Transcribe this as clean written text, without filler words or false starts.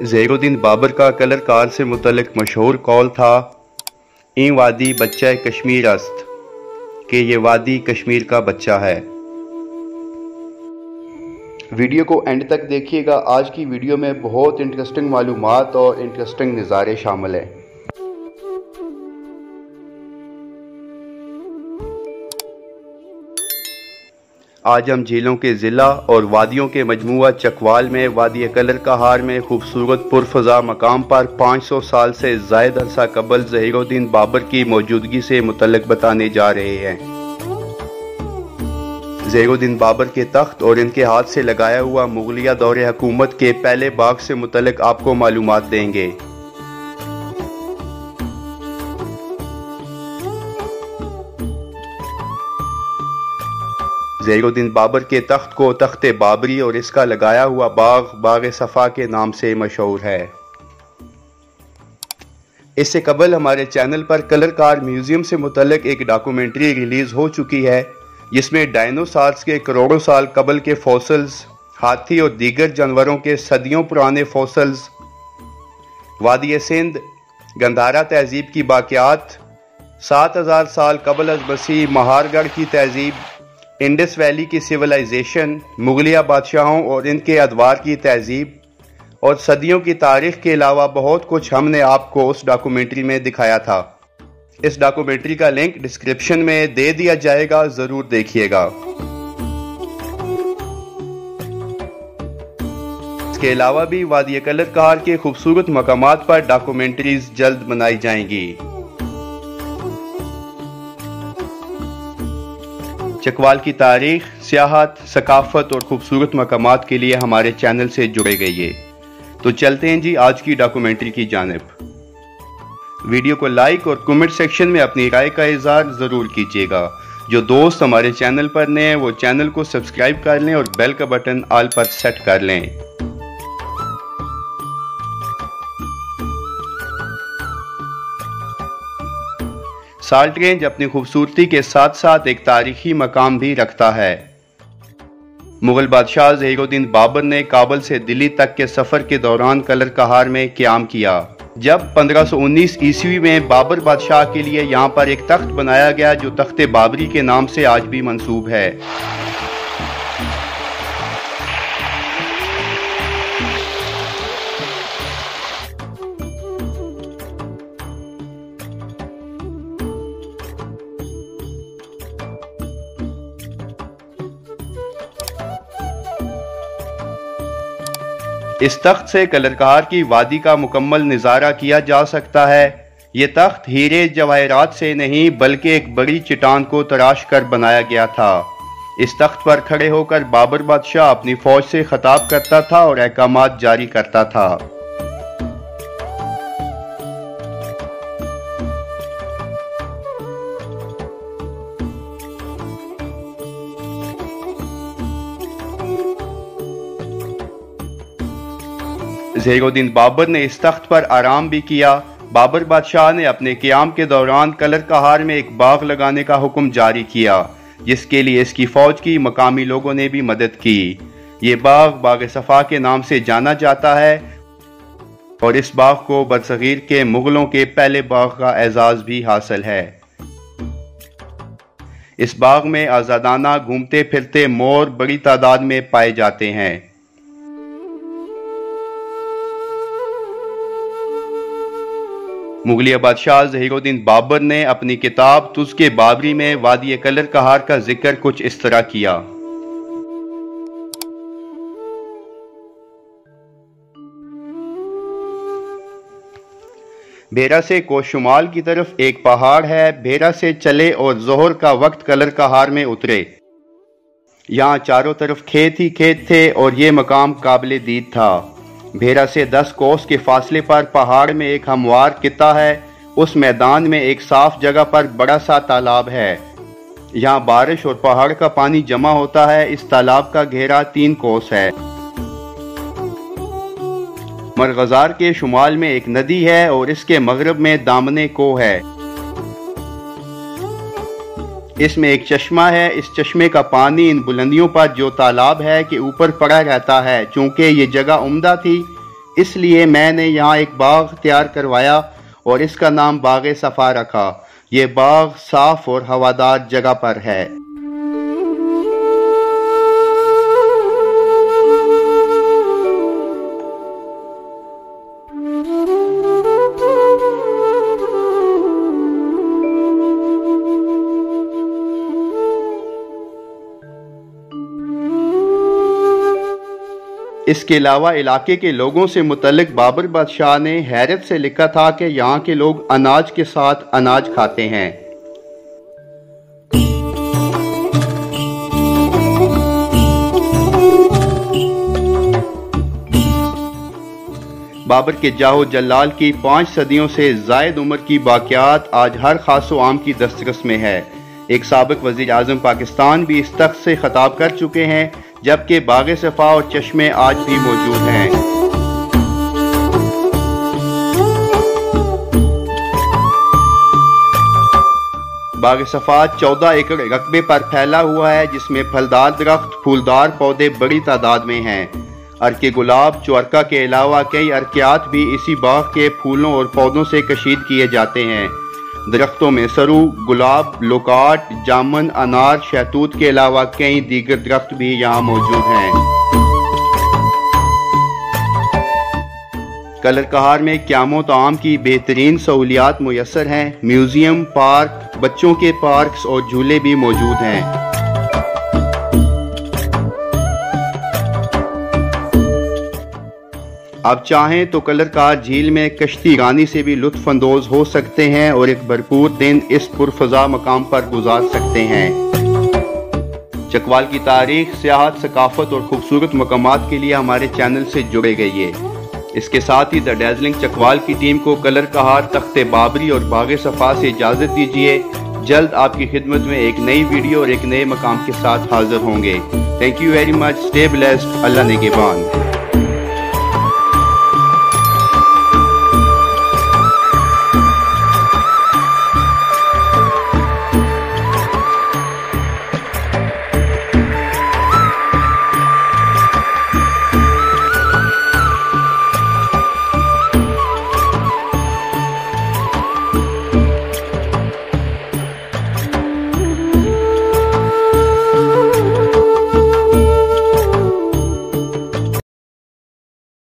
ज़हीरुद्दीन बाबर का colour car से मुतल्लिक मशहूर कौल था, "ई वादी बच्चा कश्मीर अस्त", कि ये वादी कश्मीर का बच्चा है। वीडियो को एंड तक देखिएगा। आज की वीडियो में बहुत इंटरेस्टिंग मालूमात और इंटरेस्टिंग नज़ारे शामिल हैं। आज हम झीलों के ज़िला और वादियों के मजमूआ चकवाल में वादी कलर कहार में खूबसूरत पुरफ़ज़ा मकाम पर 500 साल से ज़ायद अरसा कबल ज़हीरुद्दीन बाबर की मौजूदगी से मुतल्लिक बताने जा रहे हैं। ज़हीरुद्दीन बाबर के तख्त और इनके हाथ से लगाया हुआ मुगलिया दौरे हुकूमत के पहले बाग से मुतल्लिक आपको मालूमात देंगे। ज़हीरुद्दीन बाबर के तख्त को तख्ते बाबरी और इसका लगाया हुआ बाग बाग सफ़ा के नाम से मशहूर है। इससे कबल हमारे चैनल पर कलर कार म्यूजियम से मुतल्लिक एक डॉक्यूमेंट्री रिलीज हो चुकी है, जिसमें डायनासोर्स के करोड़ों साल कबल के फॉसिल्स, हाथी और दीगर जानवरों के सदियों पुराने फॉसिल्स, वादी सिंध गंधारा तहजीब की बाक़ियात, 7000 साल कबल अज़ मसीह महारगढ़ की तहजीब, इंडस वैली की सिविलाइजेशन, मुगलिया बादशाहों और इनके अदवार की तहजीब और सदियों की तारीख के अलावा बहुत कुछ हमने आपको उस डॉक्यूमेंट्री में दिखाया था। इस डॉक्यूमेंट्री का लिंक डिस्क्रिप्शन में दे दिया जाएगा, ज़रूर देखिएगा। इसके अलावा भी वादी कलर कहार के खूबसूरत मकामात पर डॉक्यूमेंट्रीज जल्द बनाई जाएंगी। चकवाल की तारीख, सियाहत, सकाफत और खूबसूरत मकामात के लिए हमारे चैनल से जुड़े गइए। तो चलते हैं जी आज की डॉक्यूमेंट्री की जानिब। वीडियो को लाइक और कमेंट सेक्शन में अपनी राय का इज़हार ज़रूर कीजिएगा। जो दोस्त हमारे चैनल पर नए हैं वो चैनल को सब्सक्राइब कर लें और बेल का बटन ऑल पर सेट कर लें। साल्ट रेंज अपनी खूबसूरती के साथ साथ एक तारीखी मकाम भी रखता है। मुगल बादशाह ज़हीरुद्दीन बाबर ने काबुल से दिल्ली तक के सफ़र के दौरान कलर कहार में क़याम किया। जब 1519 ईस्वी में बाबर बादशाह के लिए यहाँ पर एक तख्त बनाया गया जो तख्ते बाबरी के नाम से आज भी मंसूब है। इस तख्त से कलर कहार की वादी का मुकम्मल नज़ारा किया जा सकता है। ये तख्त हीरे जवाहरात से नहीं बल्कि एक बड़ी चट्टान को तराश कर बनाया गया था। इस तख्त पर खड़े होकर बाबर बादशाह अपनी फौज से खिताब करता था और अहकामात जारी करता था। ज़हीरुद्दीन बाबर ने इस तख्त पर आराम भी किया। बाबर बादशाह ने अपने क़याम के दौरान कलर कहार में एक बाग लगाने का हुक्म जारी किया, जिसके लिए इसकी फौज की मकामी लोगों ने भी मदद की। ये बाग बाग सफ़ा के नाम से जाना जाता है और इस बाग को बरसगीर के मुगलों के पहले बाग का एजाज़ भी हासिल है। इस बाग में आज़ादाना घूमते फिरते मोर बड़ी तादाद में पाए जाते हैं। मुगलिया बादशाह ज़हीरुद्दीन बाबर ने अपनी किताब तुज़्के बाबरी में वादी कलर कहार का जिक्र कुछ इस तरह किया। भेरा से कोशुमाल की तरफ एक पहाड़ है। भेरा से चले और जोहर का वक्त कलर कहार में उतरे। यहाँ चारों तरफ खेत ही खेत थे और ये मकाम काबिल दीद था। भेरा से 10 कोस के फासले पर पहाड़ में एक हमवार किता है। उस मैदान में एक साफ जगह पर बड़ा सा तालाब है। यहाँ बारिश और पहाड़ का पानी जमा होता है। इस तालाब का घेरा 3 कोस है। मरगजार के शुमाल में एक नदी है और इसके मगरब में दामने को है। इसमें एक चश्मा है। इस चश्मे का पानी इन बुलंदियों पर जो तालाब है के ऊपर पड़ा रहता है। चूंकि ये जगह उम्दा थी اس لیے میں نے یہاں ایک باغ تیار کروایا اور اس کا نام باغ صفا رکھا۔ یہ باغ صاف اور ہوادار جگہ پر ہے۔ اس کے علاوہ علاقے کے لوگوں سے متعلق بابر بادشاہ نے حیرت سے لکھا تھا کہ یہاں کے لوگ اناج کے ساتھ اناج کھاتے ہیں۔ بابر کے جاہو جلال کی 5 صدیوں سے زائد عمر کی باقیات آج ہر خاص و عام کی دسترس میں ہے۔ ایک سابق وزیر اعظم پاکستان بھی اس تخت سے خطاب کر چکے ہیں، جبکہ باغ صفا اور چشمے آج بھی موجود ہیں۔ باغ صفا 14 ایکڑ رقبے پر پھیلا ہوا ہے، جس میں پھلدار درخت، پھولدار پودے بڑی تعداد میں ہیں۔ ارک گلاب، چوارکا کے علاوہ کئی ارکیات بھی اسی باغ کے پھولوں اور پودوں سے کشید کیے جاتے ہیں۔ درختوں میں سرو، گلاب، لوکاٹ، جامن، انار، شہتوت کے علاوہ کئی دیگر درخت بھی یہاں موجود ہیں۔ کلر کہار میں قیام و طعام کی بہترین سہولیات میسر ہیں۔ میوزیم، پارک، بچوں کے پارکس اور جھولے بھی موجود ہیں۔ آپ چاہیں تو کلر کہار جھیل میں کشتی رانی سے بھی لطف اندوز ہو سکتے ہیں اور ایک بھرپور دن اس پرفضا مقام پر گزار سکتے ہیں۔ چکوال کی تاریخ، سیاحت، ثقافت اور خوبصورت مقامات کے لیے ہمارے چینل سے جڑے گئیے۔ اس کے ساتھ ہی دا ڈیزلنگ چکوال کی ٹیم کو کلر کہار، تخت بابری اور باغ صفا سے اجازت دیجیے۔ جلد آپ کی خدمت میں ایک نئی ویڈیو اور ایک نئے مقام کے ساتھ حاضر ہوں گے۔ Thank you very much, stay blessed, اللہ نگہبان۔